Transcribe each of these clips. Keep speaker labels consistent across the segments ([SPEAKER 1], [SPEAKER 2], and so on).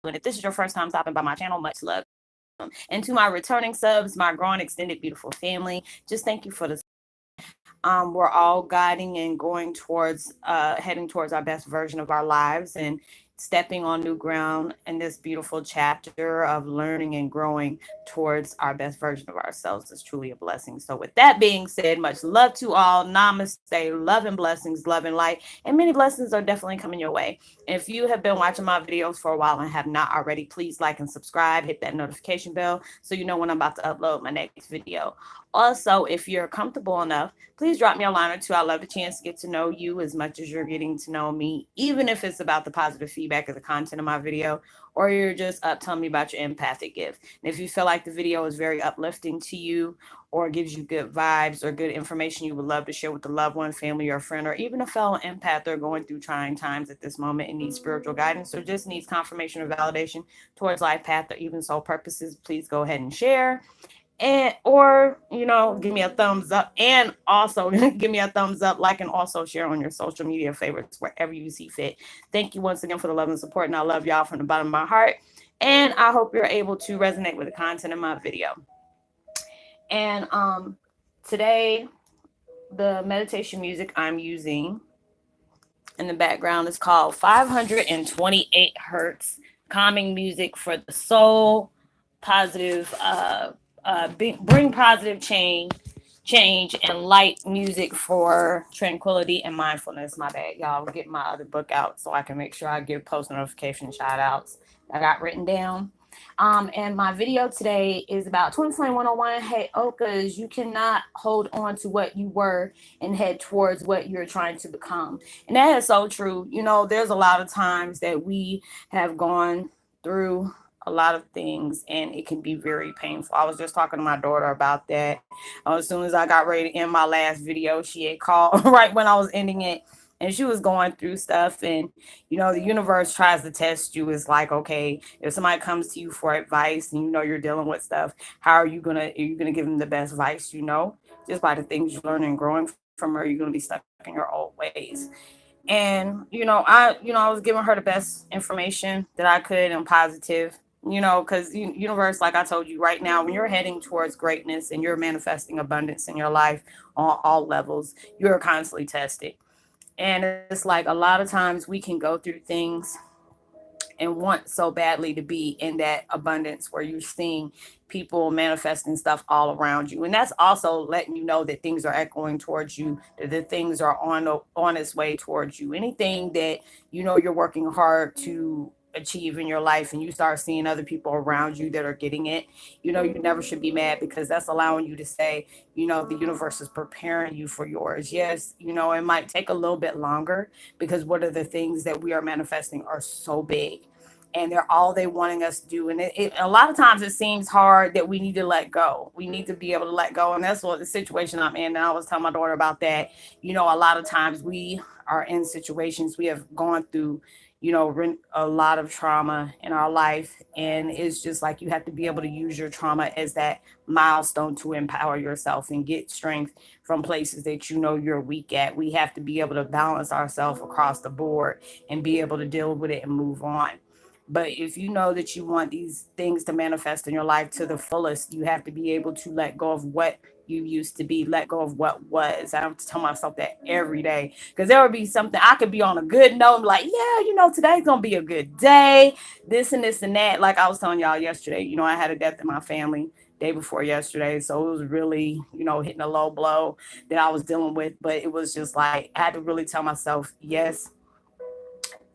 [SPEAKER 1] And if this is your first time stopping by my channel, much love. And to my returning subs, my growing extended beautiful family, just thank you for the we're all guiding and going towards heading towards our best version of our lives and stepping on new ground in this beautiful chapter of learning and growing towards our best version of ourselves is truly a blessing. So with that being said, much love to all. Namaste. Love and blessings, love and light. And many blessings are definitely coming your way. And if you have been watching my videos for a while and have not already, please like and subscribe. Hit that notification bell so you know when I'm about to upload my next video. Also, if you're comfortable enough, please drop me a line or two. I love the chance to get to know you as much as you're getting to know me, even if it's about the positive feedback of the content of my video, or you're just up telling me about your empathic gift. And if you feel like the video is very uplifting to you or gives you good vibes or good information you would love to share with a loved one, family, or friend, or even a fellow empath they're going through trying times at this moment and needs spiritual guidance or just needs confirmation or validation towards life path or even soul purposes, please go ahead and share and or give me a thumbs up and also give me a thumbs up, like, and also share on your social media favorites wherever you see fit. Thank you once again for the love and support, and I love y'all from the bottom of my heart, and I hope you're able to resonate with the content of my video. And today the meditation music I'm using in the background is called 528 hertz calming music for the soul, positive bring positive change and light music for tranquility and mindfulness. My bad, y'all. Get my other book out so I can make sure I give post notification shout outs I got written down. And my video today is about 202101 Heyokas. You cannot hold on to what you were and head towards what you're trying to become. And that is so true. There's a lot of times that we have gone through a lot of things and it can be very painful. I was just talking to my daughter about that. As soon as I got ready to end my last video, she had called right when I was ending it, and she was going through stuff. And the universe tries to test you. It's like, okay, if somebody comes to you for advice and you're dealing with stuff, how are you gonna give them the best advice? Just by the things you learn and growing from her, you're gonna be stuck in your old ways. And I was giving her the best information that I could and positive, because universe, like I told you, right now when you're heading towards greatness and you're manifesting abundance in your life on all levels, you're constantly tested. And it's like a lot of times we can go through things and want so badly to be in that abundance where you're seeing people manifesting stuff all around you. And that's also letting you know that things are echoing towards you, that the things are on its way towards you. Anything that you're working hard to achieve in your life and you start seeing other people around you that are getting it, you never should be mad, because that's allowing you to say, the universe is preparing you for yours. Yes, it might take a little bit longer, because what are the things that we are manifesting are so big, and they're all they wanting us to do. And a lot of times it seems hard that we need to let go. We need to be able to let go. And that's what the situation I'm in. And I was telling my daughter about that. A lot of times we are in situations, we have gone through, a lot of trauma in our life. And it's just like you have to be able to use your trauma as that milestone to empower yourself and get strength from places that you're weak at. We have to be able to balance ourselves across the board and be able to deal with it and move on. But if you know that you want these things to manifest in your life to the fullest, you have to be able to let go of what you used to be, let go of what was. I have to tell myself that every day, because there would be something I could be on a good note, like, yeah, today's gonna be a good day, this and this and that. Like I was telling y'all yesterday, I had a death in my family day before yesterday, so it was really, hitting a low blow that I was dealing with. But it was just like I had to really tell myself, yes,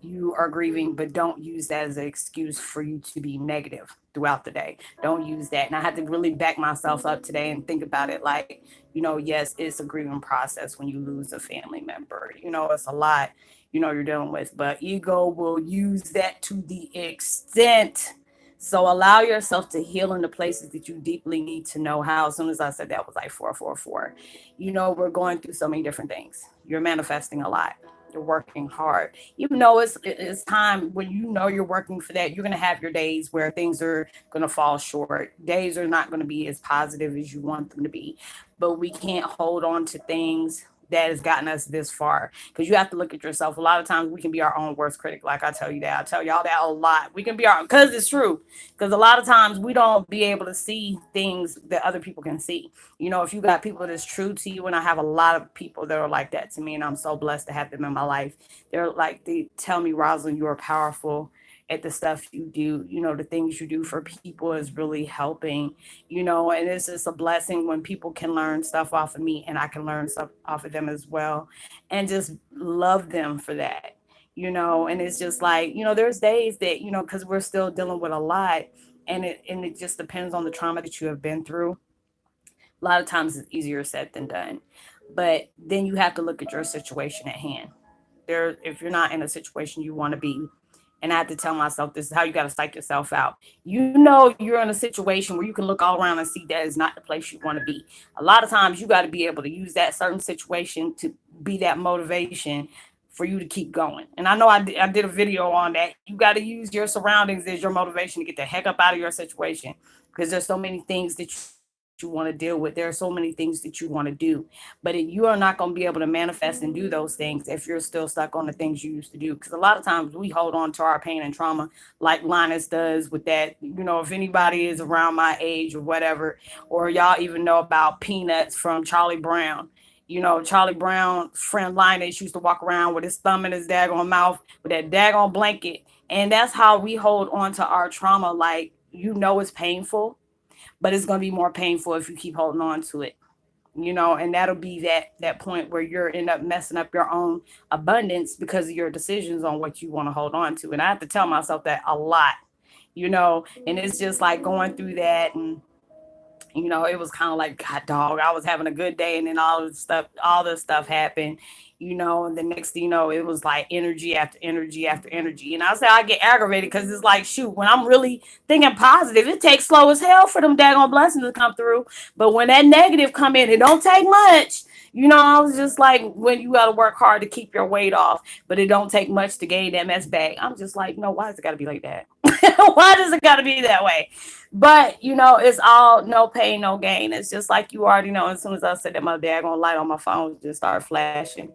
[SPEAKER 1] you are grieving, but don't use that as an excuse for you to be negative throughout the day. Don't use that. And I had to really back myself up today and think about it like, yes, it's a grieving process when you lose a family member. It's a lot, you're dealing with, but ego will use that to the extent. So allow yourself to heal in the places that you deeply need to know how. As soon as I said that was like 444. We're going through so many different things. You're manifesting a lot. You're working hard. Even though it's time when you're working for that, you're going to have your days where things are going to fall short. Days are not going to be as positive as you want them to be. But we can't hold on to things that has gotten us this far. Because you have to look at yourself. A lot of times we can be our own worst critic. Like I tell you that. I tell y'all that a lot. We can be our, because it's true. Because a lot of times we don't be able to see things that other people can see. If you got people that's true to you, and I have a lot of people that are like that to me, and I'm so blessed to have them in my life. They're like, they tell me, Roslynn, you are powerful at the stuff you do. The things you do for people is really helping, and it's just a blessing when people can learn stuff off of me and I can learn stuff off of them as well, and just love them for that. And it's just like, there's days that, because we're still dealing with a lot, and it just depends on the trauma that you have been through. A lot of times it's easier said than done. But then you have to look at your situation at hand. If you're not in a situation you want to be, and I had to tell myself this is how you got to psych yourself out. You're in a situation where you can look all around and see that is not the place you want to be. A lot of times you got to be able to use that certain situation to be that motivation for you to keep going. And I know I did a video on that. You got to use your surroundings as your motivation to get the heck up out of your situation, because there's so many things that you want to deal with. There are so many things that you want to do, but you are not going to be able to manifest and do those things if you're still stuck on the things you used to do. Because a lot of times we hold on to our pain and trauma like Linus does with that. If anybody is around my age or whatever, or y'all even know about Peanuts from Charlie Brown. Charlie Brown's friend Linus used to walk around with his thumb in his daggone mouth with that daggone blanket. And that's how we hold on to our trauma. Like, it's painful, but it's going to be more painful if you keep holding on to it. And that'll be that point where you're end up messing up your own abundance because of your decisions on what you want to hold on to. And I have to tell myself that a lot, and it's just like going through that. And it was kind of like, God dog, I was having a good day, and then all this stuff happened, and the next thing you know, it was like energy after energy after energy. And I say I get aggravated because it's like, shoot, when I'm really thinking positive, it takes slow as hell for them daggone blessings to come through. But when that negative come in, it don't take much. I was just like, when you got to work hard to keep your weight off, but it don't take much to gain that mess back. I'm just like, no, why does it got to be like that? Why does it got to be that way? But, it's all no pain, no gain. It's just like you already know. As soon as I said that, my daggone light on my phone just started flashing.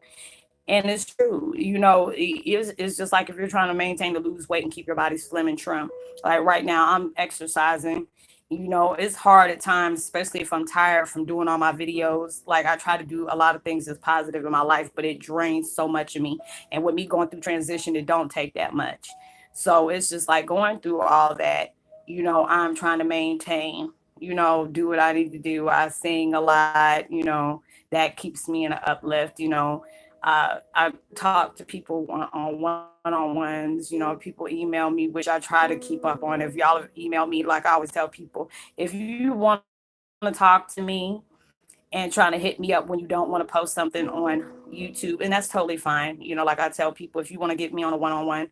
[SPEAKER 1] And it's true. It's just like if you're trying to maintain to lose weight and keep your body slim and trim. Like right now, I'm exercising. It's hard at times, especially if I'm tired from doing all my videos. Like I try to do a lot of things that's positive in my life, but it drains so much of me. And with me going through transition, it don't take that much. So it's just like going through all that, I'm trying to maintain, do what I need to do. I sing a lot, that keeps me in an uplift. I talk to people on one-on-ones. People email me, which I try to keep up on. If y'all email me, like I always tell people, if you want to talk to me and trying to hit me up when you don't want to post something on YouTube, and that's totally fine. Like I tell people, if you want to get me on a one-on-one,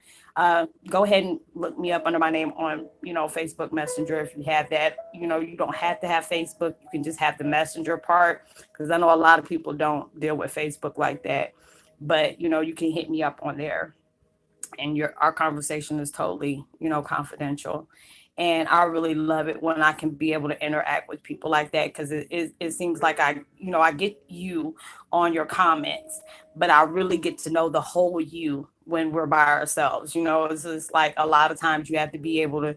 [SPEAKER 1] go ahead and look me up under my name on, Facebook Messenger if you have that. You don't have to have Facebook. You can just have the Messenger part, because I know a lot of people don't deal with Facebook like that. But, you can hit me up on there, and our conversation is totally, confidential. And I really love it when I can be able to interact with people like that, because it seems like I get you on your comments, but I really get to know the whole you when we're by ourselves. It's just like a lot of times you have to be able to,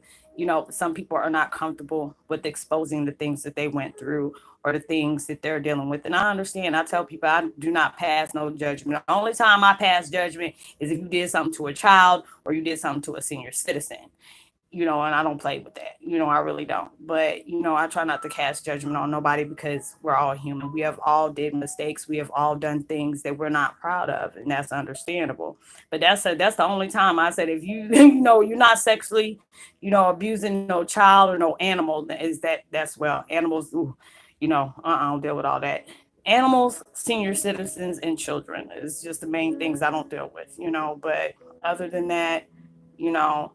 [SPEAKER 1] some people are not comfortable with exposing the things that they went through or the things that they're dealing with. And I understand. I tell people I do not pass no judgment. The only time I pass judgment is if you did something to a child or you did something to a senior citizen. And I don't play with that. I really don't. But, I try not to cast judgment on nobody, because we're all human. We have all did mistakes. We have all done things that we're not proud of, and that's understandable. But that's the only time I said, if you, you're not sexually, abusing no child or no animal, that's well, animals, ooh, I don't deal with all that. Animals, senior citizens, and children is just the main things I don't deal with, but other than that, you know,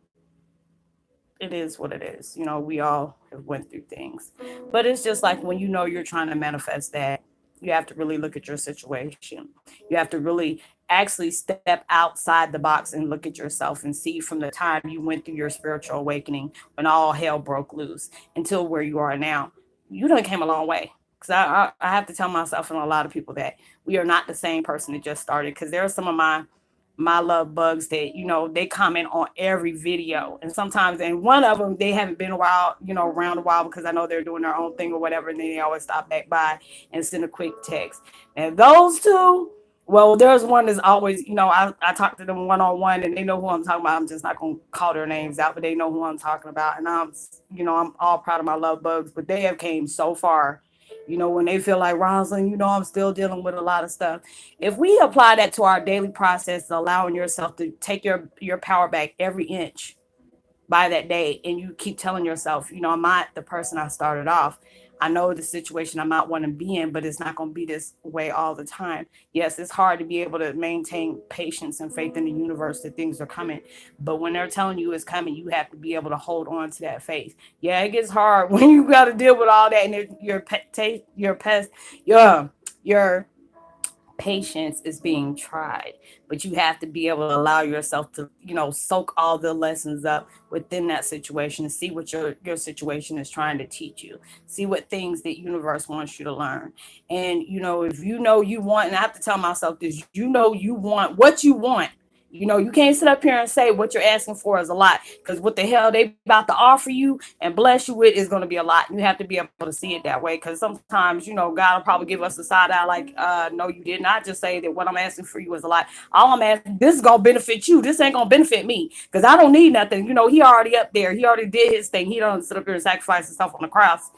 [SPEAKER 1] it is what it is. We all have went through things. But it's just like when you're trying to manifest that, you have to really look at your situation. You have to really actually step outside the box and look at yourself and see from the time you went through your spiritual awakening when all hell broke loose until where you are now. You done came a long way. because I have to tell myself and a lot of people that we are not the same person that just started. Because there are some of my love bugs that they comment on every video, and sometimes, and one of them, they haven't been a while, around a while, because I know they're doing their own thing or whatever, and then they always stop back by and send a quick text. And those two, well, there's one that's always, I talk to them one on one, and they know who I'm talking about. I'm just not gonna call their names out, but they know who I'm talking about. And I'm all proud of my love bugs, but they have came so far. When they feel like, Roslynn, I'm still dealing with a lot of stuff. If we apply that to our daily process, allowing yourself to take your power back every inch by that day, and you keep telling yourself, I'm not the person I started off. I know the situation I might want to be in, but it's not going to be this way all the time. Yes, it's hard to be able to maintain patience and faith in the universe that things are coming, but when they're telling you it's coming, you have to be able to hold on to that faith. Yeah, it gets hard when you got to deal with all that, and your patience is being tried, but you have to be able to allow yourself to soak all the lessons up within that situation, and see what your situation is trying to teach you, see what things that universe wants you to learn. And if you want, and I have to tell myself this, you want what you want. You can't sit up here and say what you're asking for is a lot, because what the hell they about to offer you and bless you with is going to be a lot. You have to be able to see it that way, because sometimes, God will probably give us a side eye like, no, you did not just say that what I'm asking for you is a lot. All I'm asking, this is going to benefit you. This ain't going to benefit me, because I don't need nothing. He already up there. He already did his thing. He don't sit up here and sacrifice himself on the cross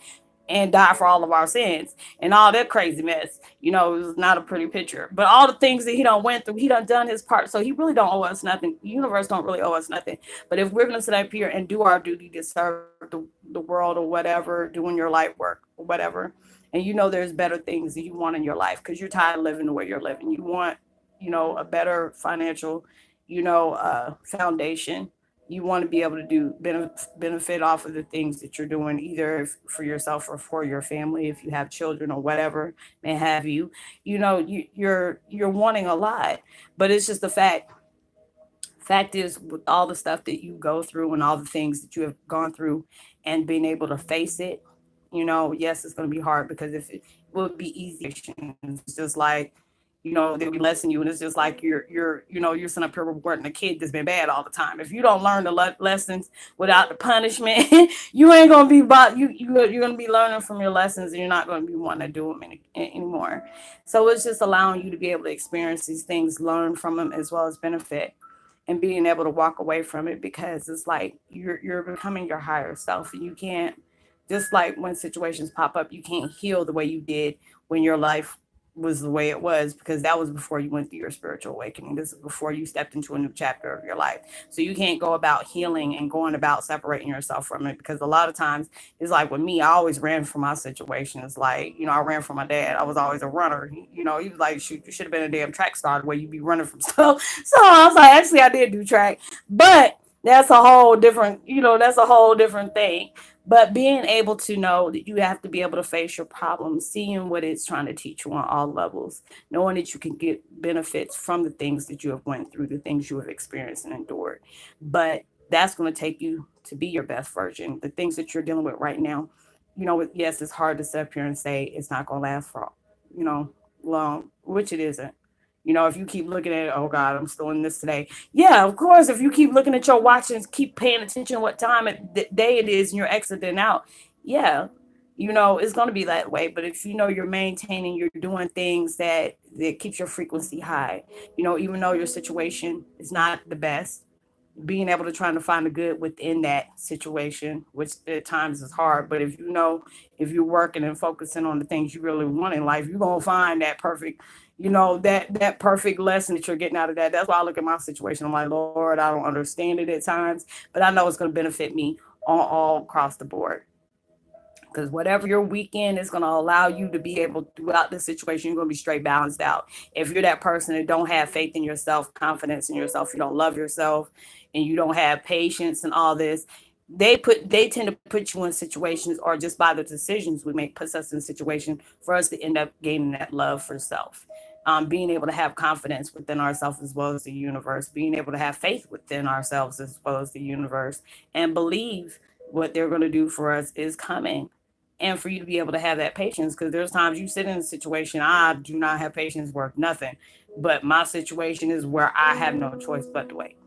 [SPEAKER 1] and die for all of our sins and all that crazy mess. It was not a pretty picture. But all the things that he done went through, he done his part. So he really don't owe us nothing. The universe don't really owe us nothing. But if we're gonna sit up here and do our duty to serve the world or whatever, doing your light work or whatever, and there's better things that you want in your life, because you're tired of living the way you're living. You want, a better financial, foundation. You want to be able to do benefit off of the things that you're doing, either for yourself or for your family, if you have children or whatever may have you. You're wanting a lot, but it's just the fact is, with all the stuff that you go through and all the things that you have gone through, and being able to face it, yes, it's going to be hard, because if it would be easy, it's just like, they'll be lesson you, and it's just like you're sitting up here rewarding a kid that's been bad all the time. If you don't learn the lessons without the punishment, you ain't gonna be you're gonna be learning from your lessons, and you're not gonna be wanting to do them anymore. So it's just allowing you to be able to experience these things, learn from them, as well as benefit, and being able to walk away from it, because it's like you're becoming your higher self, and you can't, just like when situations pop up, you can't heal the way you did when your life was the way it was, because that was before you went through your spiritual awakening. This is before you stepped into a new chapter of your life. So you can't go about healing and going about separating yourself from it, because a lot of times it's like with me, I always ran from my situation. It's like, I ran from my dad. I was always a runner. He was like, shoot, you should have been a damn track star the way you be running from stuff. So I was like, actually, I did do track, but that's a whole different thing. But being able to know that you have to be able to face your problems, seeing what it's trying to teach you on all levels, knowing that you can get benefits from the things that you have went through, the things you have experienced and endured. But that's going to take you to be your best version. The things that you're dealing with right now, yes, it's hard to sit up here and say it's not going to last for, you know, long, which it isn't. If you keep looking at it, oh God, I'm still in this today. Yeah, of course. If you keep looking at your watch and keep paying attention what time of the day it is and you're exiting out, yeah, it's going to be that way. But if you're maintaining, you're doing things that keeps your frequency high, even though your situation is not the best, being able to try to find the good within that situation, which at times is hard. But if you're working and focusing on the things you really want in life, you're gonna find that perfect, that perfect lesson that you're getting out of that. That's why I look at my situation. I'm like, Lord, I don't understand it at times, but I know it's gonna benefit me on all across the board. Because whatever your weekend is going to allow you to be able, throughout this situation, you're going to be straight balanced out. If you're that person that don't have faith in yourself, confidence in yourself, you don't love yourself, and you don't have patience and all this, they tend to put you in situations, or just by the decisions we make, puts us in a situation for us to end up gaining that love for self. Being able to have confidence within ourselves as well as the universe, being able to have faith within ourselves as well as the universe, and believe what they're going to do for us is coming. and for you to be able to have that patience, because there's times you sit in a situation, I do not have patience worth nothing, but my situation is where I have no choice but to wait,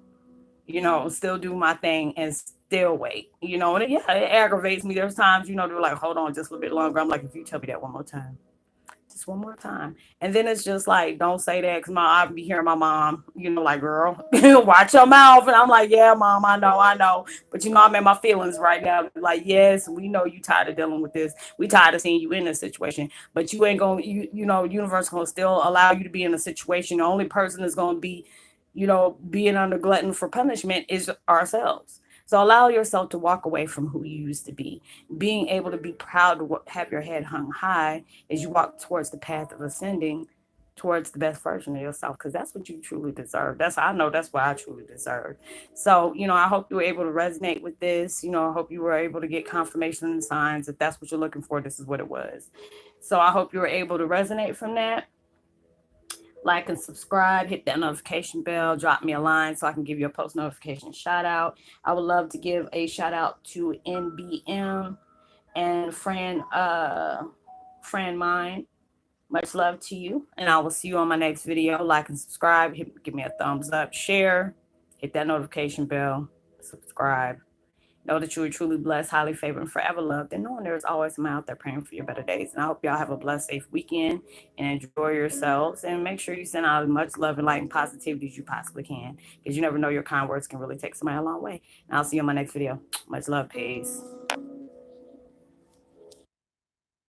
[SPEAKER 1] still do my thing and still wait, and yeah, it aggravates me. There's times, they're like, hold on just a little bit longer. I'm like, if you tell me that one more time, just one more time. And then it's just like, don't say that, because I be hearing my mom, like, girl, watch your mouth. And I'm like, yeah, mom, I know. But I'm in my feelings right now. Like, yes, we know you tired of dealing with this. We tired of seeing you in this situation. But you ain't gonna, universe gonna still allow you to be in a situation. The only person that's gonna be, being under glutton for punishment is ourselves. So allow yourself to walk away from who you used to be. Being able to be proud to have your head hung high as you walk towards the path of ascending towards the best version of yourself, because that's what you truly deserve. I know that's what I truly deserve. So, I hope you were able to resonate with this. I hope you were able to get confirmation and signs. If that's what you're looking for, this is what it was. So I hope you were able to resonate from that. Like and subscribe, hit that notification bell, drop me a line so I can give you a post notification shout out. I would love to give a shout out to NBM and friend mine. Much love to you, and I will see you on my next video. Like and subscribe, give me a thumbs up, share, hit that notification bell, subscribe. Know that you are truly blessed, highly favored, and forever loved, and knowing there's always someone out there praying for your better days. And I hope y'all have a blessed, safe weekend and enjoy yourselves. And make sure you send out as much love and light and positivity as you possibly can, because you never know, your kind words can really take somebody a long way. And I'll see you on my next video. Much love. Peace.